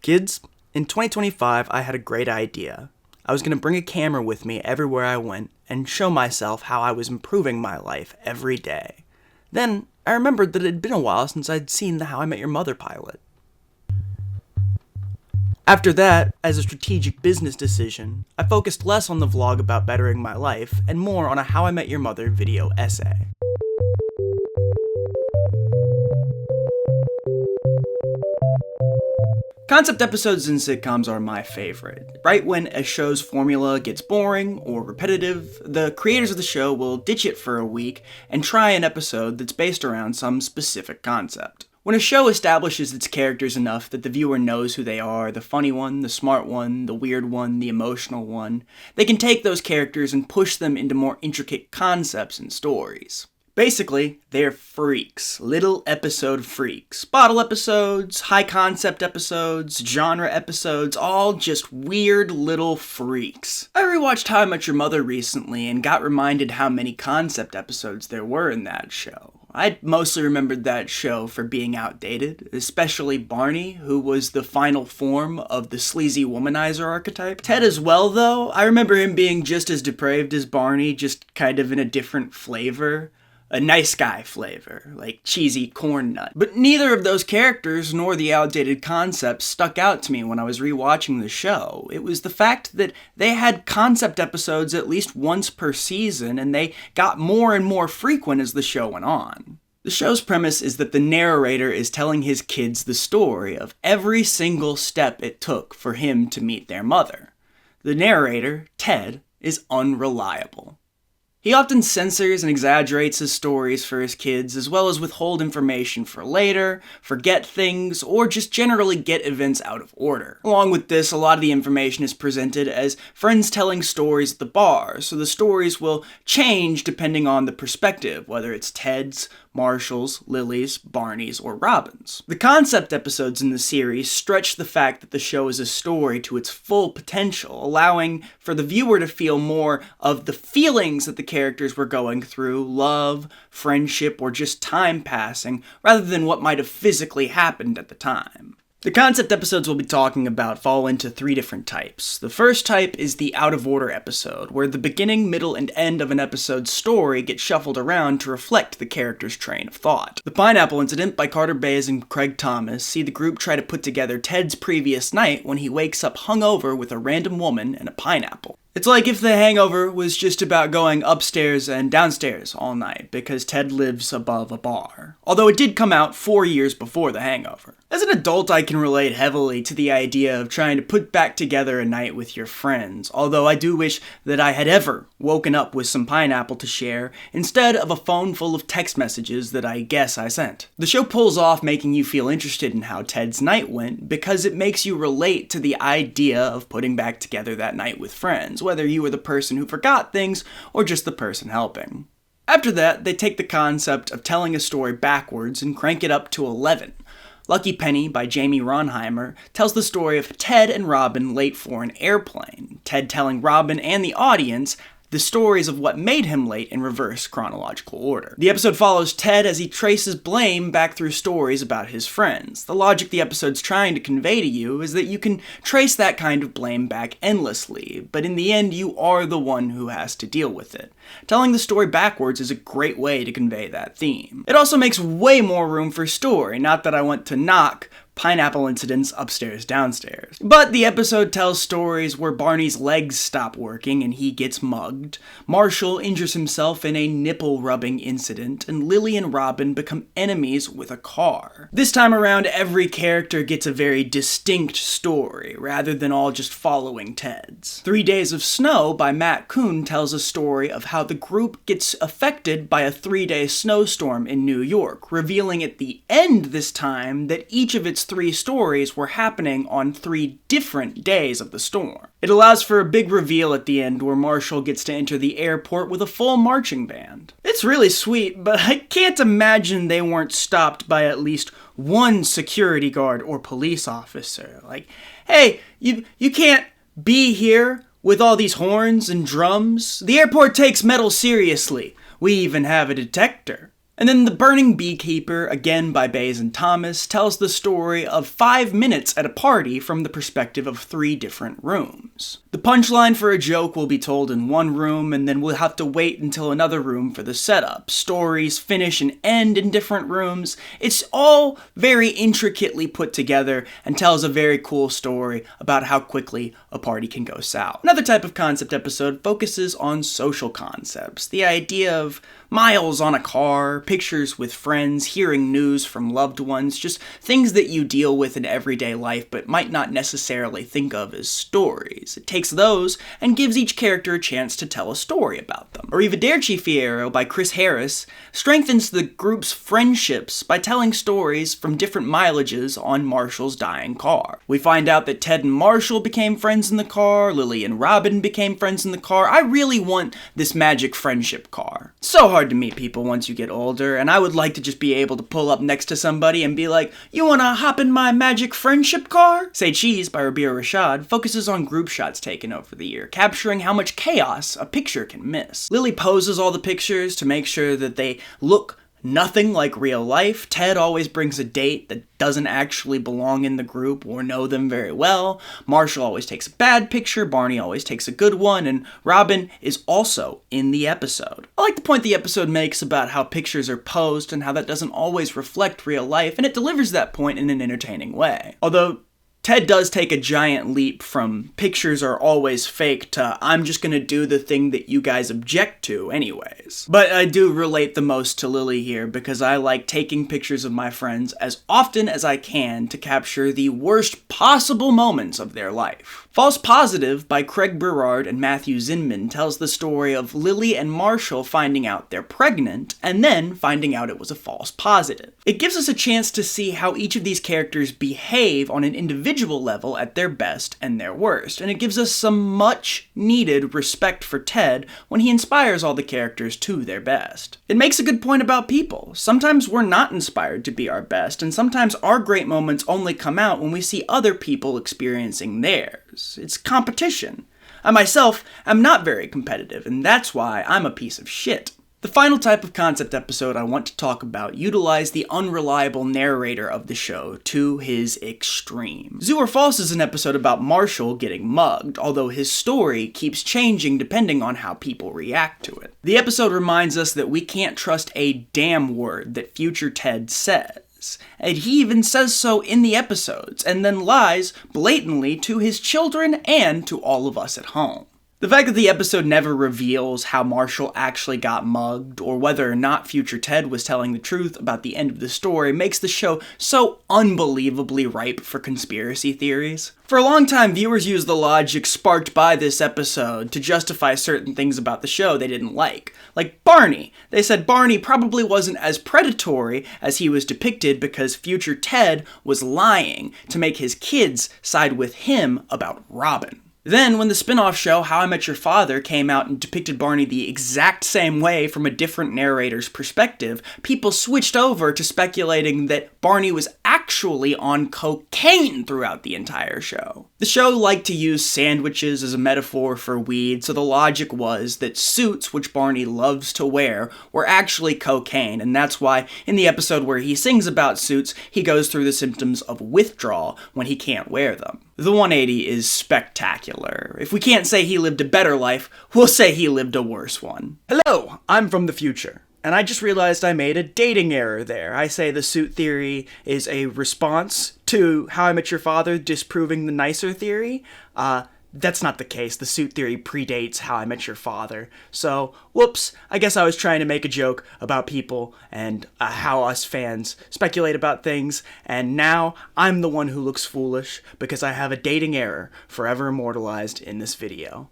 Kids, in 2025 I had a great idea. I was going to bring a camera with me everywhere I went and show myself how I was improving my life every day. Then I remembered that it had been a while since I'd seen the How I Met Your Mother pilot. After that, as a strategic business decision, I focused less on the vlog about bettering my life and more on a How I Met Your Mother video essay. Concept episodes in sitcoms are my favorite. Right when a show's formula gets boring or repetitive, the creators of the show will ditch it for a week and try an episode that's based around some specific concept. When a show establishes its characters enough that the viewer knows who they are, the funny one, the smart one, the weird one, the emotional one, they can take those characters and push them into more intricate concepts and stories. Basically, they're freaks. Little episode freaks. Bottle episodes, high-concept episodes, genre episodes, all just weird little freaks. I rewatched How I Met Your Mother recently and got reminded how many concept episodes there were in that show. I mostly remembered that show for being outdated, especially Barney, who was the final form of the sleazy womanizer archetype. Ted as well, though. I remember him being just as depraved as Barney, just kind of in a different flavor. A nice guy flavor, like cheesy corn nut. But neither of those characters nor the outdated concepts stuck out to me when I was rewatching the show. It was the fact that they had concept episodes at least once per season, and they got more and more frequent as the show went on. The show's premise is that the narrator is telling his kids the story of every single step it took for him to meet their mother. The narrator, Ted, is unreliable. He often censors and exaggerates his stories for his kids, as well as withhold information for later, forget things, or just generally get events out of order. Along with this, a lot of the information is presented as friends telling stories at the bar, so the stories will change depending on the perspective, whether it's Ted's, Marshall's, Lily's, Barney's, or Robin's. The concept episodes in the series stretch the fact that the show is a story to its full potential, allowing for the viewer to feel more of the feelings that the characters were going through, love, friendship, or just time passing, rather than what might have physically happened at the time. The concept episodes we'll be talking about fall into three different types. The first type is the out-of-order episode, where the beginning, middle, and end of an episode's story get shuffled around to reflect the character's train of thought. The Pineapple Incident by Carter Bays and Craig Thomas see the group try to put together Ted's previous night when he wakes up hungover with a random woman and a pineapple. It's like if The Hangover was just about going upstairs and downstairs all night, because Ted lives above a bar. Although it did come out 4 years before The Hangover. As an adult, I can relate heavily to the idea of trying to put back together a night with your friends, although I do wish that I had ever woken up with some pineapple to share, instead of a phone full of text messages that I guess I sent. The show pulls off making you feel interested in how Ted's night went, because it makes you relate to the idea of putting back together that night with friends, whether you were the person who forgot things or just the person helping. After that, they take the concept of telling a story backwards and crank it up to 11. Lucky Penny by Jamie Ronheimer tells the story of Ted and Robin late for an airplane, Ted telling Robin and the audience the stories of what made him late in reverse chronological order. The episode follows Ted as he traces blame back through stories about his friends. The logic the episode's trying to convey to you is that you can trace that kind of blame back endlessly, but in the end you are the one who has to deal with it. Telling the story backwards is a great way to convey that theme. It also makes way more room for story, not that I want to knock Pineapple Incidents upstairs downstairs. But the episode tells stories where Barney's legs stop working and he gets mugged, Marshall injures himself in a nipple-rubbing incident, and Lily and Robin become enemies with a car. This time around, every character gets a very distinct story, rather than all just following Ted's. 3 Days of Snow by Matt Kuhn tells a story of how the group gets affected by a 3-day snowstorm in New York, revealing at the end this time that each of its 3 stories were happening on 3 different days of the storm. It allows for a big reveal at the end where Marshall gets to enter the airport with a full marching band. It's really sweet, but I can't imagine they weren't stopped by at least one security guard or police officer. Like, hey, you can't be here with all these horns and drums. The airport takes metal seriously. We even have a detector. And then The Burning Beekeeper, again by Bays and Thomas, tells the story of 5 minutes at a party from the perspective of 3 different rooms. The punchline for a joke will be told in one room, and then we'll have to wait until another room for the setup. Stories finish and end in different rooms. It's all very intricately put together and tells a very cool story about how quickly a party can go south. Another type of concept episode focuses on social concepts. The idea of miles on a car, pictures with friends, hearing news from loved ones, just things that you deal with in everyday life but might not necessarily think of as stories. It takes those and gives each character a chance to tell a story about them. Arrivederci Fiero by Chris Harris strengthens the group's friendships by telling stories from different mileages on Marshall's dying car. We find out that Ted and Marshall became friends in the car, Lily and Robin became friends in the car. I really want this magic friendship car. So hard to meet people once you get older, and I would like to just be able to pull up next to somebody and be like, "You wanna hop in my magic friendship car?" Say Cheese by Rabia Rashad focuses on group shots taken over the year, capturing how much chaos a picture can miss. Lily poses all the pictures to make sure that they look nothing like real life. Ted always brings a date that doesn't actually belong in the group or know them very well. Marshall always takes a bad picture, Barney always takes a good one, and Robin is also in the episode. I like the point the episode makes about how pictures are posed and how that doesn't always reflect real life, and it delivers that point in an entertaining way. Although Ted does take a giant leap from pictures are always fake to I'm just gonna do the thing that you guys object to anyways. But I do relate the most to Lily here because I like taking pictures of my friends as often as I can to capture the worst possible moments of their life. False Positive by Craig Berard and Matthew Zinman tells the story of Lily and Marshall finding out they're pregnant and then finding out it was a false positive. It gives us a chance to see how each of these characters behave on an individual level at their best and their worst, and it gives us some much needed respect for Ted when he inspires all the characters to their best. It makes a good point about people. Sometimes we're not inspired to be our best, and sometimes our great moments only come out when we see other people experiencing theirs. It's competition. I myself am not very competitive, and that's why I'm a piece of shit. The final type of concept episode I want to talk about utilized the unreliable narrator of the show to his extreme. Zoo or False is an episode about Marshall getting mugged, although his story keeps changing depending on how people react to it. The episode reminds us that we can't trust a damn word that future Ted says. And he even says so in the episodes, and then lies blatantly to his children and to all of us at home. The fact that the episode never reveals how Marshall actually got mugged, or whether or not future Ted was telling the truth about the end of the story, makes the show so unbelievably ripe for conspiracy theories. For a long time, viewers used the logic sparked by this episode to justify certain things about the show they didn't like. Like Barney. They said Barney probably wasn't as predatory as he was depicted because future Ted was lying to make his kids side with him about Robin. Then, when the spin-off show How I Met Your Father came out and depicted Barney the exact same way from a different narrator's perspective, people switched over to speculating that Barney was actually on cocaine throughout the entire show. The show liked to use sandwiches as a metaphor for weed, so the logic was that suits, which Barney loves to wear, were actually cocaine, and that's why in the episode where he sings about suits, he goes through the symptoms of withdrawal when he can't wear them. The 180 is spectacular. If we can't say he lived a better life, we'll say he lived a worse one. Hello, I'm from the future, and I just realized I made a dating error there. I say the suit theory is a response to How I Met Your Father disproving the nicer theory. That's not the case. The suit theory predates How I Met Your Father. So, whoops, I guess I was trying to make a joke about people and how us fans speculate about things, and now I'm the one who looks foolish because I have a dating error forever immortalized in this video.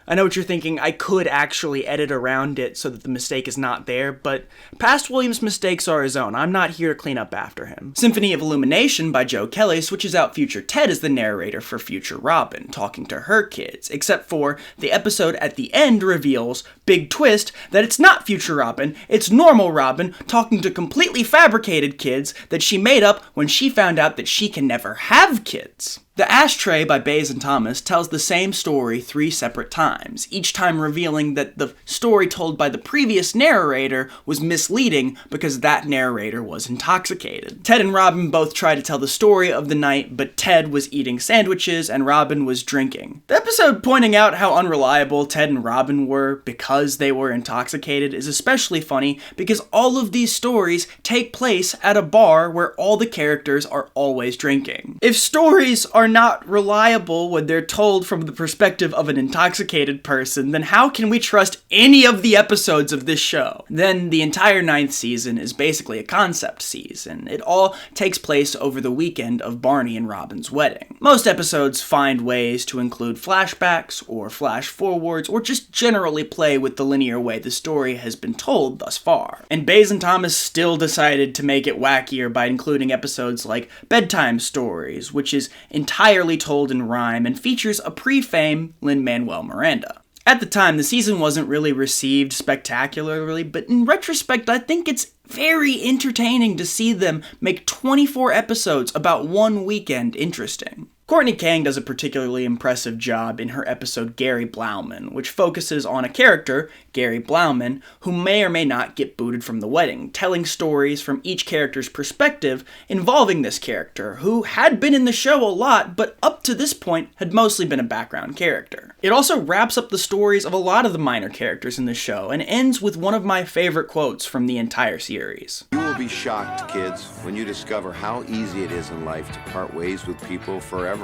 I know what you're thinking, I could actually edit around it so that the mistake is not there, but past William's mistakes are his own. I'm not here to clean up after him. Symphony of Illumination by Joe Kelly switches out future Ted as the narrator for future Robin, talking to her kids, except for the episode at the end reveals, big twist, that it's not future Robin, it's normal Robin talking to completely fabricated kids that she made up when she found out that she can never have kids. The Ashtray by Bays and Thomas tells the same story 3 separate times, each time revealing that the story told by the previous narrator was misleading because that narrator was intoxicated. Ted and Robin both try to tell the story of the night, but Ted was eating sandwiches and Robin was drinking. The episode pointing out how unreliable Ted and Robin were because they were intoxicated is especially funny because all of these stories take place at a bar where all the characters are always drinking. If stories are not reliable when they're told from the perspective of an intoxicated person, then how can we trust any of the episodes of this show? Then the entire 9th season is basically a concept season. It all takes place over the weekend of Barney and Robin's wedding. Most episodes find ways to include flashbacks or flash forwards or just generally play with the linear way the story has been told thus far. And Bays and Thomas still decided to make it wackier by including episodes like Bedtime Stories, which is entirely told in rhyme and features a pre-fame Lin-Manuel Miranda. At the time, the season wasn't really received spectacularly, but in retrospect, I think it's very entertaining to see them make 24 episodes about one weekend interesting. Courtney Kang does a particularly impressive job in her episode Gary Blauman, which focuses on a character, Gary Blauman, who may or may not get booted from the wedding, telling stories from each character's perspective involving this character, who had been in the show a lot, but up to this point had mostly been a background character. It also wraps up the stories of a lot of the minor characters in the show, and ends with one of my favorite quotes from the entire series. You will be shocked, kids, when you discover how easy it is in life to part ways with people forever.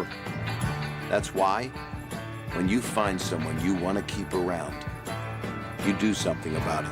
That's why, when you find someone you want to keep around, you do something about it.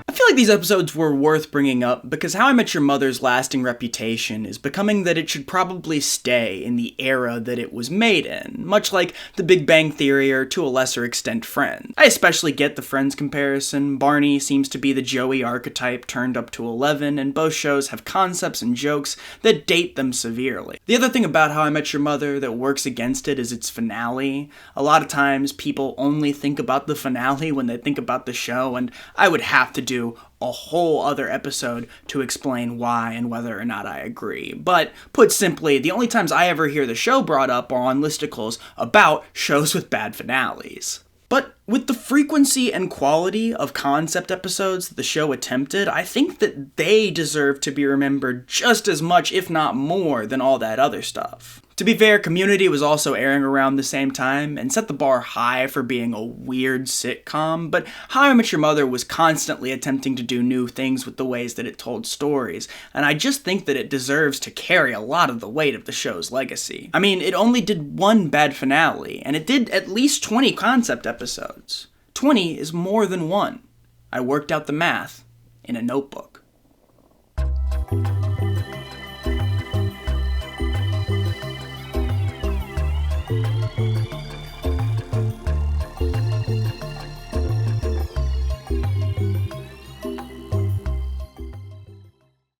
I feel like these episodes were worth bringing up because How I Met Your Mother's lasting reputation is becoming that it should probably stay in the era that it was made in, much like The Big Bang Theory or to a lesser extent Friends. I especially get the Friends comparison. Barney seems to be the Joey archetype turned up to 11, and both shows have concepts and jokes that date them severely. The other thing about How I Met Your Mother that works against it is its finale. A lot of times people only think about the finale when they think about the show, and I would have to do a whole other episode to explain why and whether or not I agree. But put simply, the only times I ever hear the show brought up are on listicles about shows with bad finales. But with the frequency and quality of concept episodes that the show attempted, I think that they deserve to be remembered just as much, if not more, than all that other stuff. To be fair, Community was also airing around the same time and set the bar high for being a weird sitcom, but How I Met Your Mother was constantly attempting to do new things with the ways that it told stories, and I just think that it deserves to carry a lot of the weight of the show's legacy. I mean, it only did one bad finale, and it did at least 20 concept episodes. 20 is more than one. I worked out the math in a notebook.